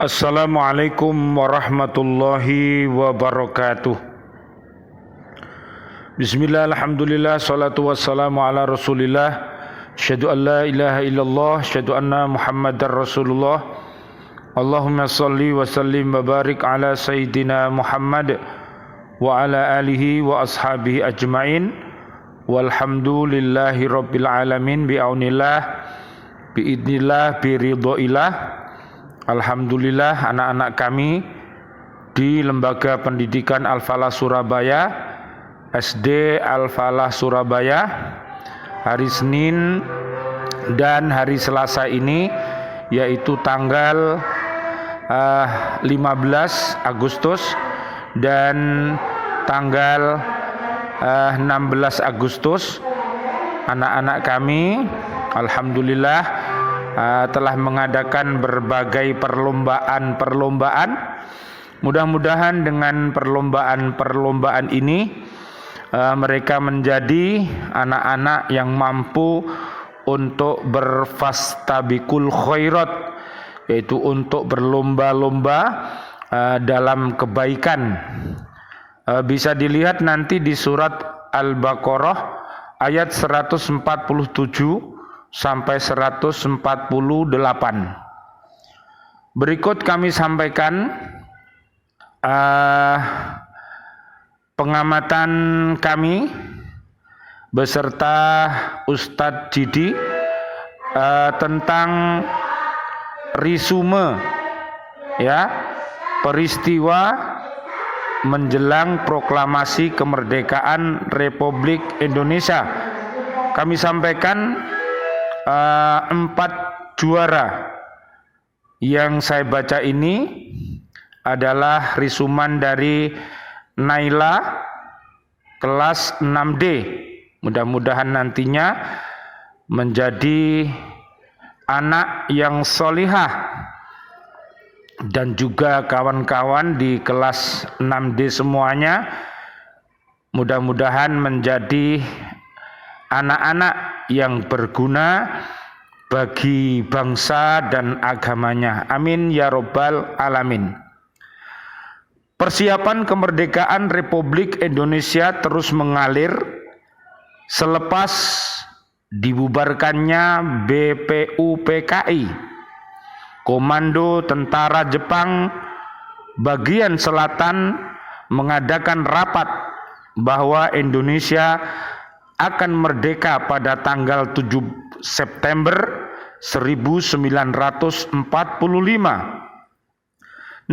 Assalamualaikum warahmatullahi wabarakatuh. Bismillah, alhamdulillah, salatu wassalamu ala rasulillah. Asyhadu an la ilaha illallah, asyhadu anna muhammadar rasulullah. Allahumma salli wa sallim wa barik ala sayyidina Muhammad wa ala alihi wa ashabihi ajma'in. Walhamdulillahi rabbil alamin, bi'aunillah, bi'idnillah, biridhoillah. Alhamdulillah, anak-anak kami di Lembaga Pendidikan Al-Falah Surabaya, SD Al-Falah Surabaya, hari Senin dan hari Selasa ini, yaitu tanggal 15 Agustus dan tanggal 16 Agustus, anak-anak kami alhamdulillah telah mengadakan berbagai perlombaan. Mudah-mudahan dengan perlombaan ini mereka menjadi anak-anak yang mampu untuk berfastabiqul khairat, yaitu untuk berlomba-lomba dalam kebaikan. Bisa dilihat nanti di surat Al-Baqarah ayat 147 sampai 148. Berikut kami sampaikan pengamatan kami beserta Ustadz Didi tentang resume peristiwa menjelang proklamasi kemerdekaan Republik Indonesia. Kami sampaikan 4 juara. Yang saya baca ini adalah risuman dari Naila kelas 6D. Mudah-mudahan nantinya menjadi anak yang solihah, dan juga kawan-kawan di kelas 6D semuanya mudah-mudahan menjadi anak-anak yang berguna bagi bangsa dan agamanya. Amin ya robbal alamin. Persiapan kemerdekaan Republik Indonesia terus mengalir selepas dibubarkannya BPUPKI, Komando Tentara Jepang bagian selatan mengadakan rapat bahwa Indonesia akan merdeka pada tanggal 7 September 1945.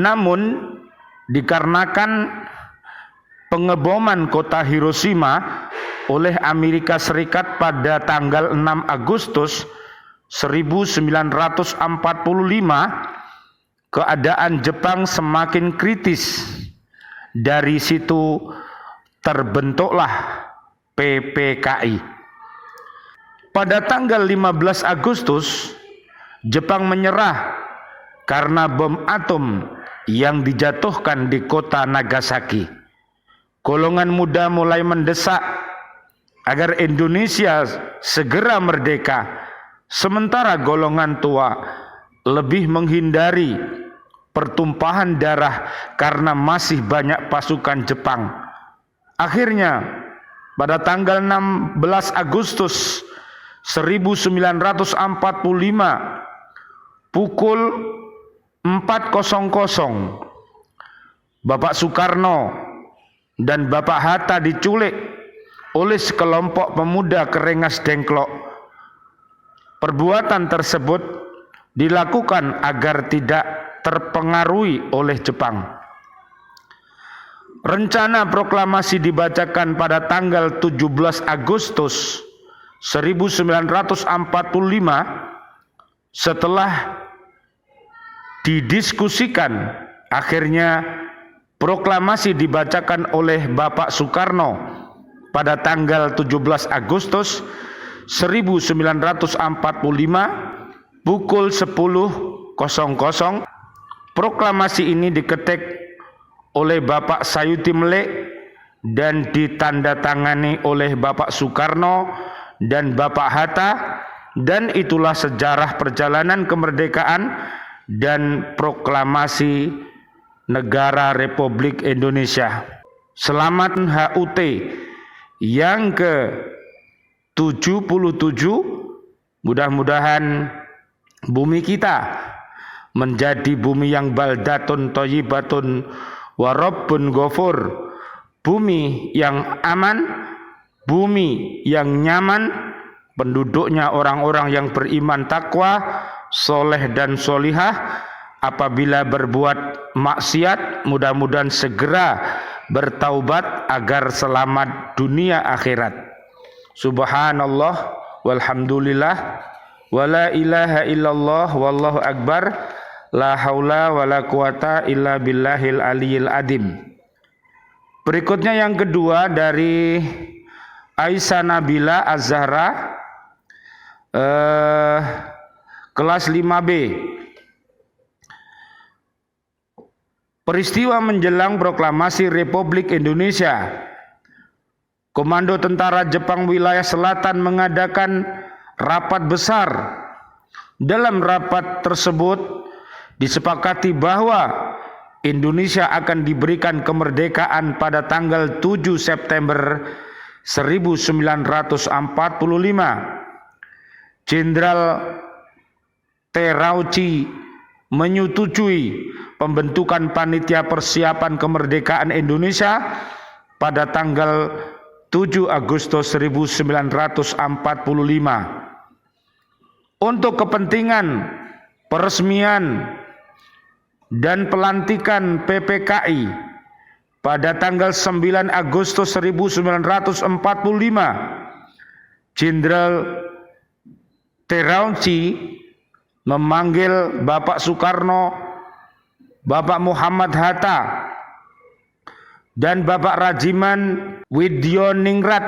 Namun dikarenakan pengeboman kota Hiroshima oleh Amerika Serikat pada tanggal 6 Agustus 1945, keadaan Jepang semakin kritis. Dari situ terbentuklah PPKI. Pada tanggal 15 Agustus, Jepang menyerah karena bom atom yang dijatuhkan di kota Nagasaki. Golongan muda mulai mendesak agar Indonesia segera merdeka, sementara golongan tua lebih menghindari pertumpahan darah karena masih banyak pasukan Jepang. Akhirnya pada tanggal 16 Agustus 1945 pukul 4.00 Bapak Soekarno dan Bapak Hatta diculik oleh sekelompok pemuda Kerengas Dengklok. Perbuatan tersebut dilakukan agar tidak terpengaruhi oleh Jepang. Rencana proklamasi dibacakan pada tanggal 17 Agustus 1945. Setelah didiskusikan, akhirnya proklamasi dibacakan oleh Bapak Soekarno pada tanggal 17 Agustus 1945 pukul 10.00. Proklamasi ini diketik oleh Bapak Sayuti Melik dan ditandatangani oleh Bapak Soekarno dan Bapak Hatta, dan itulah sejarah perjalanan kemerdekaan dan proklamasi Negara Republik Indonesia. Selamat HUT yang ke-77. Mudah-mudahan bumi kita menjadi bumi yang baldatun thayyibatun wa rabbun ghafur, bumi yang aman, bumi yang nyaman, penduduknya orang-orang yang beriman, takwa, soleh dan solihah. Apabila berbuat maksiat, mudah-mudahan segera bertaubat agar selamat dunia akhirat. Subhanallah walhamdulillah wala ilaha illallah wallahu akbar, la haula wala quwata illa billahil aliyil adim. Berikutnya yang kedua dari Aisyah Nabila Az-Zahra, kelas 5B. Peristiwa menjelang proklamasi Republik Indonesia. Komando Tentara Jepang Wilayah Selatan mengadakan rapat besar. Dalam rapat tersebut disepakati bahwa Indonesia akan diberikan kemerdekaan pada tanggal 7 September 1945. Jenderal Terauchi menyetujui pembentukan panitia persiapan kemerdekaan Indonesia pada tanggal 7 Agustus 1945. Untuk kepentingan peresmian dan pelantikan PPKI pada tanggal 9 Agustus 1945, Jenderal Terauchi memanggil Bapak Soekarno, Bapak Muhammad Hatta, dan Bapak Rajiman Widyoningrat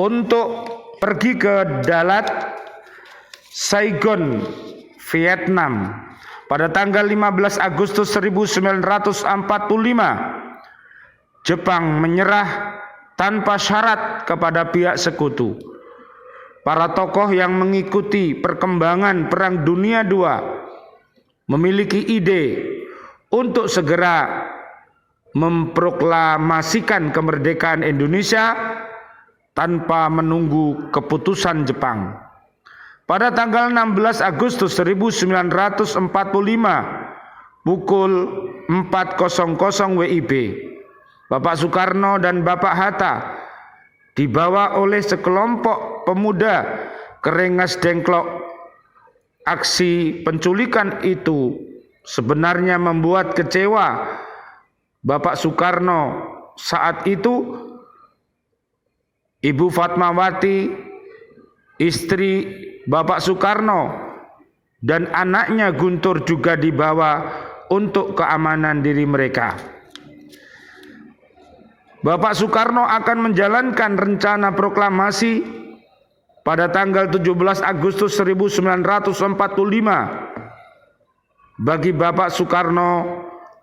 untuk pergi ke Dalat, Saigon, Vietnam pada tanggal 15 Agustus 1945. Jepang menyerah tanpa syarat kepada pihak sekutu. Para tokoh yang mengikuti perkembangan Perang Dunia II memiliki ide untuk segera memproklamasikan kemerdekaan Indonesia tanpa menunggu keputusan Jepang. Pada tanggal 16 Agustus 1945 pukul 4.00 WIB, Bapak Soekarno dan Bapak Hatta dibawa oleh sekelompok pemuda ke Rengas Dengklok. Aksi penculikan itu sebenarnya membuat kecewa Bapak Soekarno. Saat itu Ibu Fatmawati, istri Bapak Soekarno, dan anaknya Guntur juga dibawa untuk keamanan diri mereka. Bapak Soekarno akan menjalankan rencana proklamasi pada tanggal 17 Agustus 1945. Bagi Bapak Soekarno,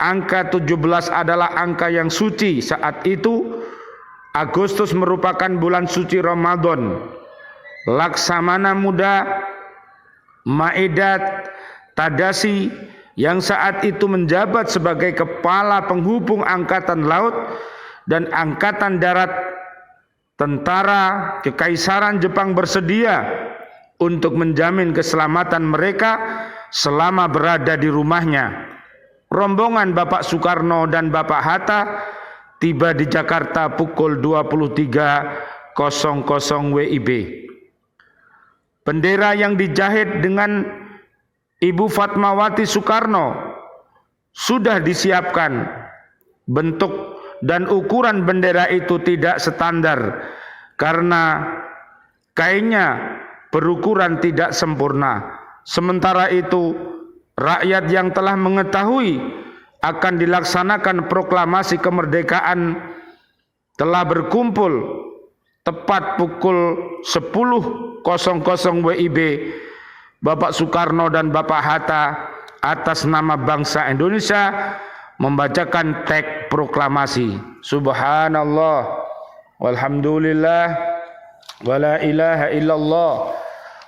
angka 17 adalah angka yang suci. Saat itu Agustus merupakan bulan suci Ramadan. Laksamana Muda Maedat Tadashi yang saat itu menjabat sebagai kepala penghubung Angkatan Laut dan Angkatan Darat Tentara Kekaisaran Jepang bersedia untuk menjamin keselamatan mereka selama berada di rumahnya. Rombongan Bapak Soekarno dan Bapak Hatta tiba di Jakarta pukul 23.00 WIB. Bendera yang dijahit dengan Ibu Fatmawati Soekarno sudah disiapkan. Bentuk dan ukuran bendera itu tidak standar karena kainnya berukuran tidak sempurna. Sementara itu, rakyat yang telah mengetahui akan dilaksanakan proklamasi kemerdekaan telah berkumpul tepat pukul 10.00 WIB. Bapak Soekarno dan Bapak Hatta atas nama bangsa Indonesia membacakan teks proklamasi. Subhanallah walhamdulillah wala ilaha illallah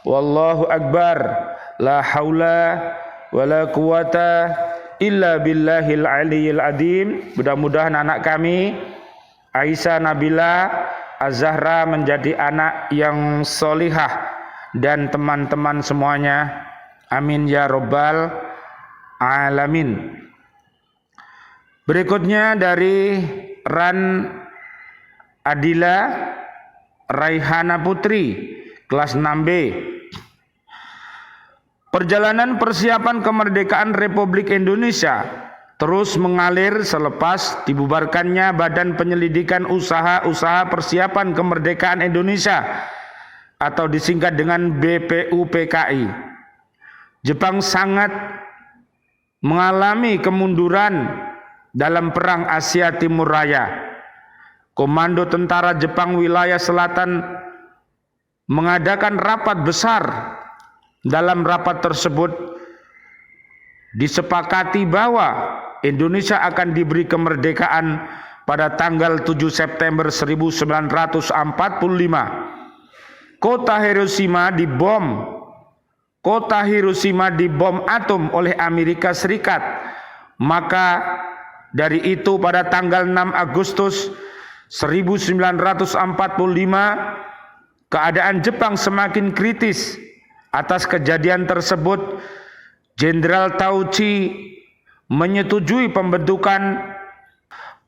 wallahu akbar, la haula wala quwata illa billahil aliyyil azim. Mudah-mudahan anak kami Aisyah Nabila Az-Zahra menjadi anak yang solihah dan teman-teman semuanya. Amin ya rabbal alamin. Berikutnya dari Ran Adila Raihana Putri, kelas 6B. Perjalanan persiapan kemerdekaan Republik Indonesia terus mengalir selepas dibubarkannya Badan Penyelidikan Usaha-Usaha Persiapan Kemerdekaan Indonesia atau disingkat dengan BPUPKI. Jepang sangat mengalami kemunduran dalam Perang Asia Timur Raya. Komando Tentara Jepang Wilayah Selatan mengadakan rapat besar. Dalam rapat tersebut disepakati bahwa Indonesia akan diberi kemerdekaan pada tanggal 7 September 1945. Kota Hiroshima dibom atom oleh Amerika Serikat. Maka dari itu pada tanggal 6 Agustus 1945 keadaan Jepang semakin kritis. Atas kejadian tersebut, Jenderal Tauchi menyetujui pembentukan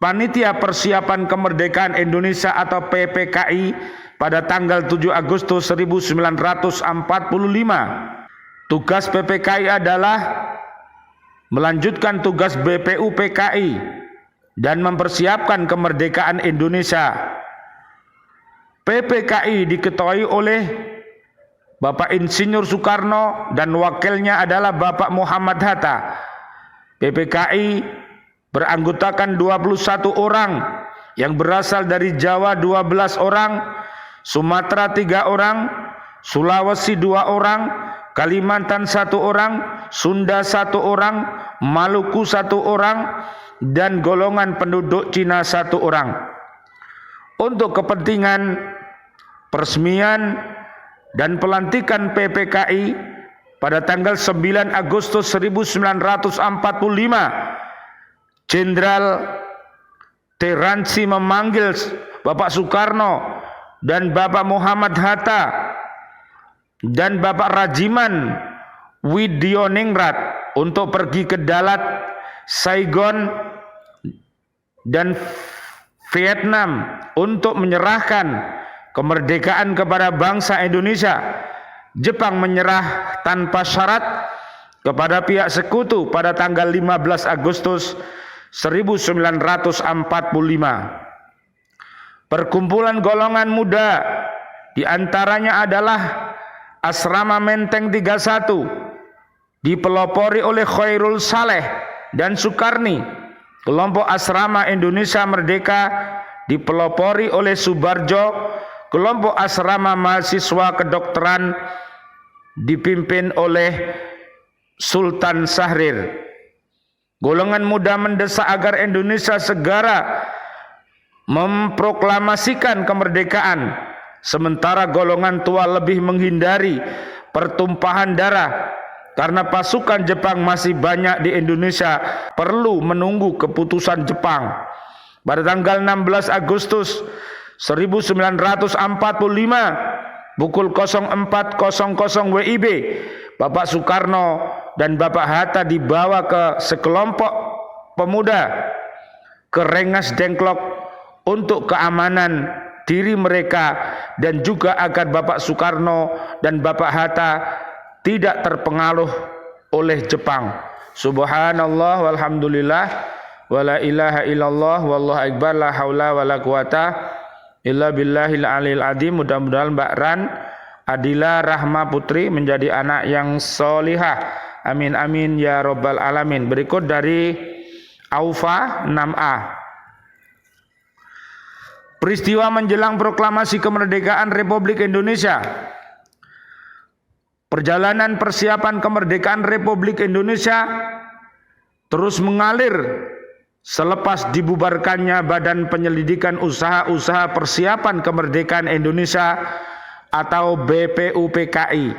Panitia Persiapan Kemerdekaan Indonesia atau PPKI pada tanggal 7 Agustus 1945. Tugas PPKI adalah melanjutkan tugas BPUPKI dan mempersiapkan kemerdekaan Indonesia. PPKI diketuai oleh Bapak Insinyur Soekarno dan wakilnya adalah Bapak Muhammad Hatta. PPKI beranggotakan 21 orang yang berasal dari Jawa 12 orang, Sumatera 3 orang, Sulawesi 2 orang, Kalimantan 1 orang, Sunda 1 orang, Maluku 1 orang, dan golongan penduduk Cina 1 orang. Untuk kepentingan peresmian dan pelantikan PPKI pada tanggal 9 Agustus 1945, Jenderal Teransi memanggil Bapak Soekarno dan Bapak Muhammad Hatta dan Bapak Rajiman Widyoningrat untuk pergi ke Dalat, Saigon, dan Vietnam untuk menyerahkan kemerdekaan kepada bangsa Indonesia. Jepang menyerah tanpa syarat kepada pihak sekutu pada tanggal 15 Agustus 1945. Perkumpulan golongan muda diantaranya adalah Asrama Menteng 31 dipelopori oleh Khairul Saleh dan Sukarni. Kelompok Asrama Indonesia Merdeka dipelopori oleh Subarjo. Kelompok Asrama Mahasiswa Kedokteran dipimpin oleh Sultan Syahrir. Golongan muda mendesak agar Indonesia segera memproklamasikan kemerdekaan, sementara golongan tua lebih menghindari pertumpahan darah karena pasukan Jepang masih banyak di Indonesia, perlu menunggu keputusan Jepang. Pada tanggal 16 Agustus 1945 pukul 04.00 WIB, Bapak Soekarno dan Bapak Hatta dibawa ke sekelompok pemuda ke Rengas Dengklok untuk keamanan diri mereka dan juga agar Bapak Soekarno dan Bapak Hatta tidak terpengaruh oleh Jepang. Subhanallah walhamdulillah wala ilaha illallah wallahu akbar la haula wala quwata illa billahil aliyil azim. Mudah-mudahan Mbak Ran Adila Rahma Putri menjadi anak yang solihah. Amin amin ya rabbal alamin. Berikut dari Aufa 6A. Peristiwa menjelang proklamasi kemerdekaan Republik Indonesia. Perjalanan persiapan kemerdekaan Republik Indonesia terus mengalir selepas dibubarkannya Badan Penyelidikan Usaha-Usaha Persiapan Kemerdekaan Indonesia atau BPUPKI.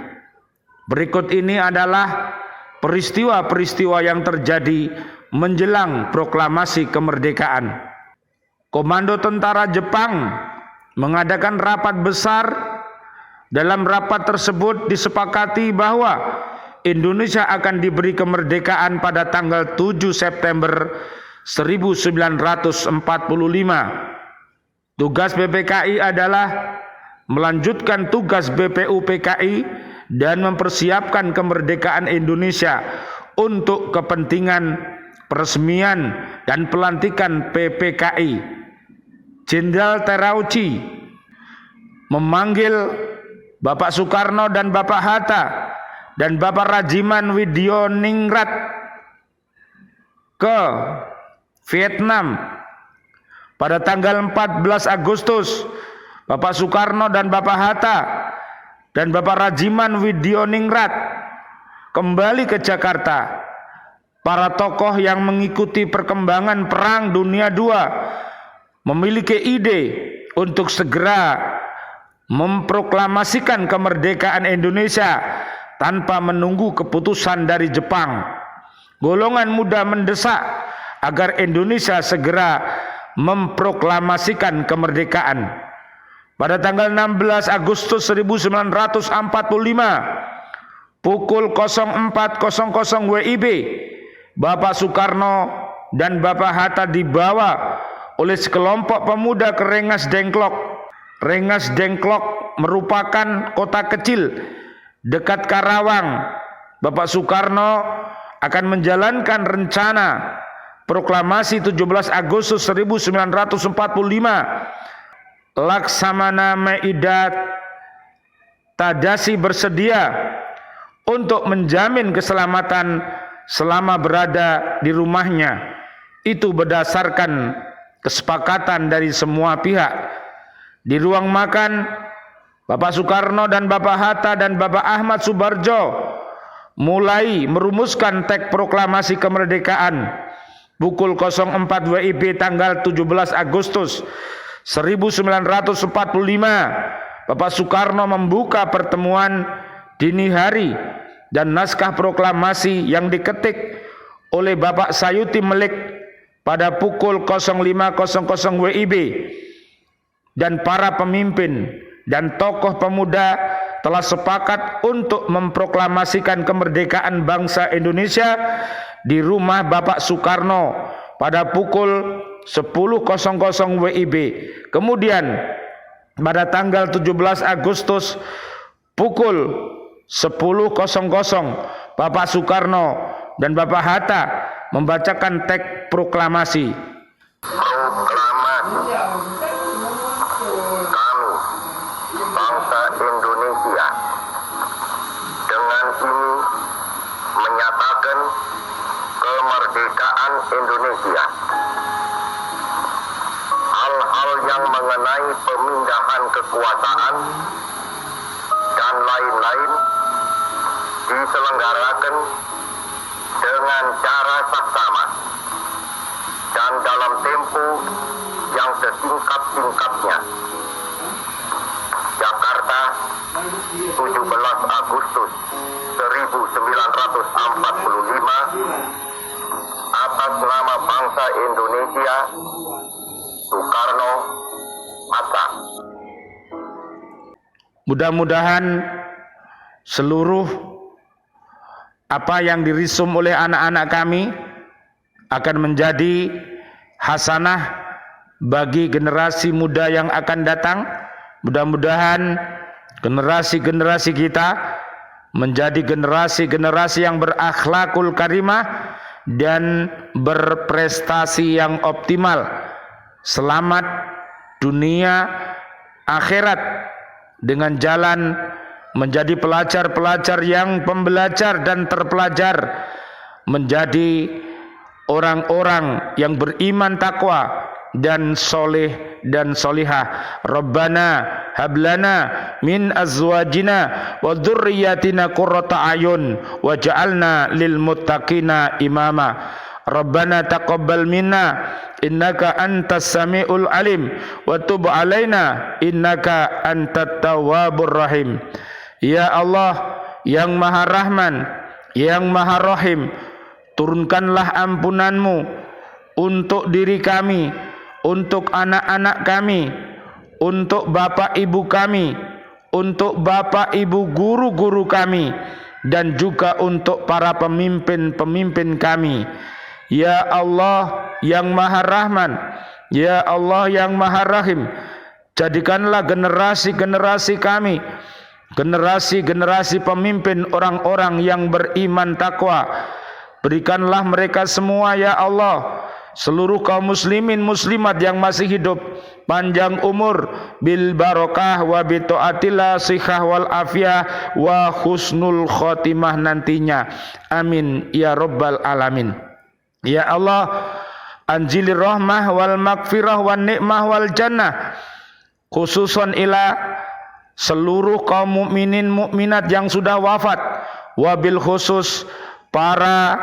Berikut ini adalah peristiwa-peristiwa yang terjadi menjelang proklamasi kemerdekaan. Komando tentara Jepang mengadakan rapat besar. Dalam rapat tersebut disepakati bahwa Indonesia akan diberi kemerdekaan pada tanggal 7 September 1945. Tugas BPKI adalah melanjutkan tugas BPUPKI dan mempersiapkan kemerdekaan Indonesia untuk kepentingan peresmian dan pelantikan PPKI. Jenderal Terauchi memanggil Bapak Soekarno dan Bapak Hatta dan Bapak Rajiman Widioningrat ke Vietnam pada tanggal 14 Agustus. Bapak Soekarno dan Bapak Hatta dan Bapak Rajiman Widioningrat kembali ke Jakarta. Para tokoh yang mengikuti perkembangan Perang Dunia II memiliki ide untuk segera memproklamasikan kemerdekaan Indonesia tanpa menunggu keputusan dari Jepang. Golongan muda mendesak agar Indonesia segera memproklamasikan kemerdekaan. Pada tanggal 16 Agustus 1945 pukul 04.00 WIB, Bapak Soekarno dan Bapak Hatta dibawa oleh sekelompok pemuda ke Rengas Dengklok. Rengas Dengklok merupakan kota kecil dekat Karawang. Bapak Soekarno akan menjalankan rencana proklamasi 17 Agustus 1945. Laksamana Maidat Tadashi bersedia untuk menjamin keselamatan selama berada di rumahnya. Itu berdasarkan kesepakatan dari semua pihak. Di ruang makan, Bapak Soekarno dan Bapak Hatta dan Bapak Ahmad Subarjo mulai merumuskan teks proklamasi kemerdekaan. Pukul 04 WIB tanggal 17 Agustus 1945, Bapak Soekarno membuka pertemuan dini hari dan naskah proklamasi yang diketik oleh Bapak Sayuti Melik pada pukul 05.00 WIB. Dan para pemimpin dan tokoh pemuda telah sepakat untuk memproklamasikan kemerdekaan bangsa Indonesia di rumah Bapak Soekarno pada pukul 10.00 WIB. Kemudian pada tanggal 17 Agustus pukul 10.00 Bapak Soekarno dan Bapak Hatta membacakan teks proklamasi. Indonesia. Hal-hal yang mengenai pemindahan kekuasaan dan lain-lain diselenggarakan dengan cara saksama dan dalam tempo yang sesingkat-singkatnya. Jakarta, 17 Agustus 1945. Atas nama bangsa Indonesia, Soekarno, Hatta. Mudah-mudahan seluruh apa yang dirisum oleh anak-anak kami akan menjadi hasanah bagi generasi muda yang akan datang. Mudah-mudahan generasi-generasi kita menjadi generasi-generasi yang berakhlakul karimah dan berprestasi yang optimal. Selamat dunia akhirat dengan jalan menjadi pelajar-pelajar yang pembelajar dan terpelajar, menjadi orang-orang yang beriman takwa dan soleh dan solihah. Rabbana hablana min azwajina wa dzurriyyatina qurrata ayun waj'alna lil muttaqina imama. Rabbana taqabbal minna innaka antas samiul alim wa tub alaina innaka antat tawwabur rahim. Ya Allah yang Maha Rahman, yang Maha Rahim, turunkanlah ampunanmu untuk diri kami, untuk anak-anak kami, untuk bapak ibu kami, untuk bapak ibu guru-guru kami, dan juga untuk para pemimpin-pemimpin kami. Ya Allah yang Maha Rahman, Ya Allah yang Maha Rahim, jadikanlah generasi-generasi kami, generasi-generasi pemimpin orang-orang yang beriman takwa. Berikanlah mereka semua ya Allah, seluruh kaum muslimin muslimat yang masih hidup, panjang umur, bil barokah wa bi taatillah, sihah wal afiyah wa husnul khotimah nantinya. Amin ya rabbal alamin. Ya Allah, anjilir rahmah wal magfirah wan nikmah wal jannah khususan ila seluruh kaum mukminin mukminat yang sudah wafat, wabil khusus para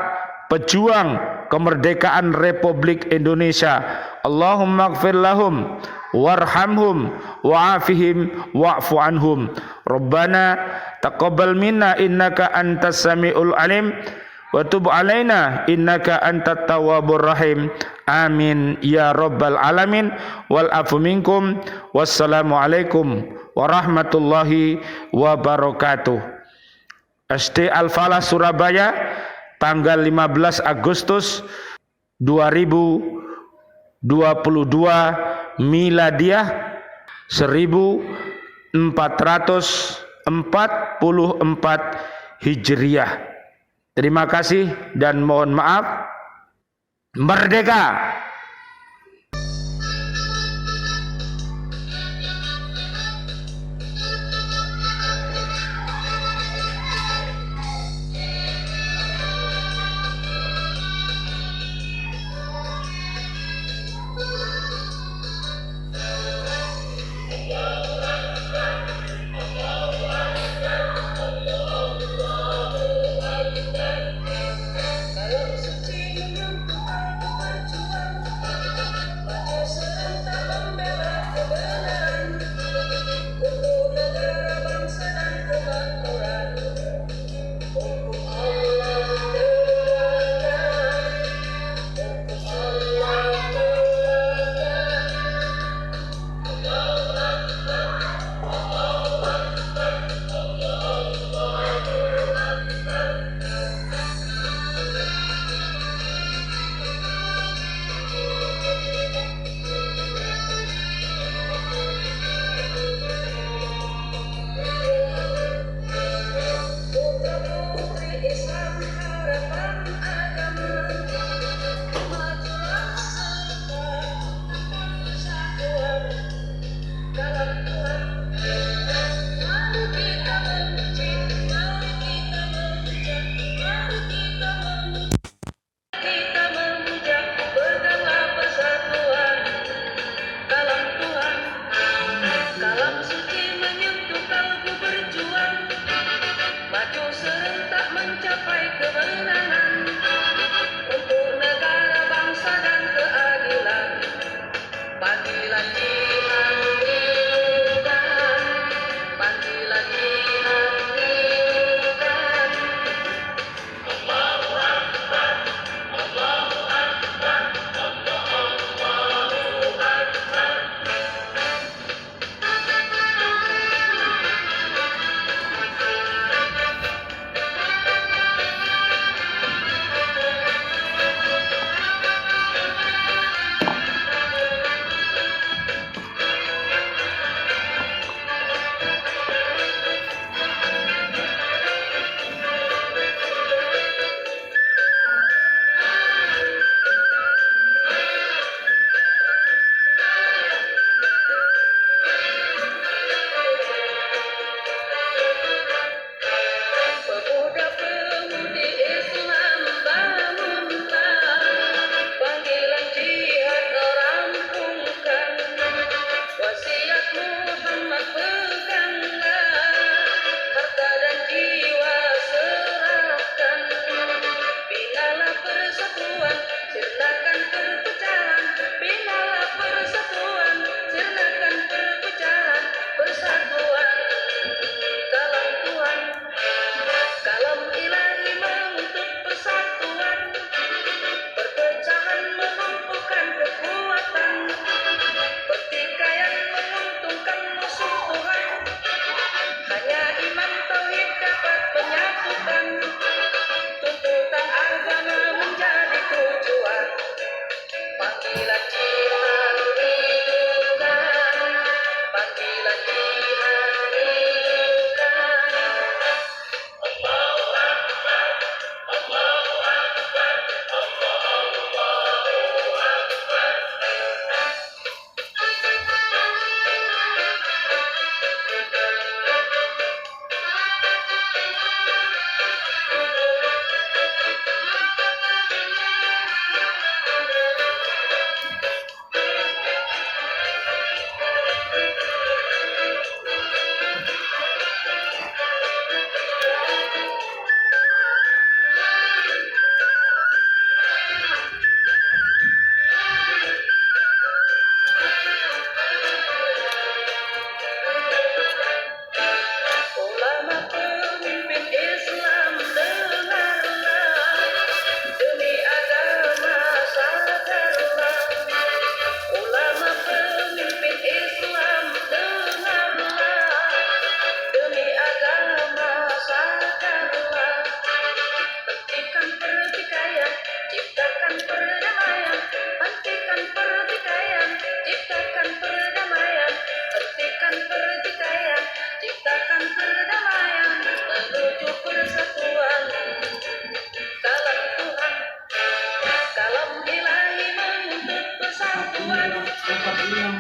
pejuang kemerdekaan Republik Indonesia. Allahumma ighfir lahum warhamhum wa'afihim wa'fu anhum. Rabbana taqabbal minna innaka antas samiul alim wa tub alaina innaka antat tawwabur rahim. Amin ya rabbal alamin. Wal afu minkum. Wassalamu alaikum warahmatullahi wabarakatuh. SD Al-Falah Surabaya, tanggal 15 Agustus 2022 Miladiah 1444 Hijriah. Terima kasih dan mohon maaf. Merdeka!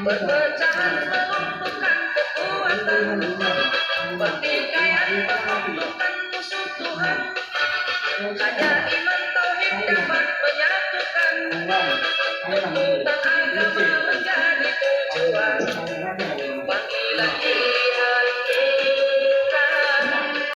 Perpecahan melumpuhkan kekuatan, pertikaian menguntungkan musuh Tuhan. Hanya iman tauhid dapat menyatukan tuntutan agama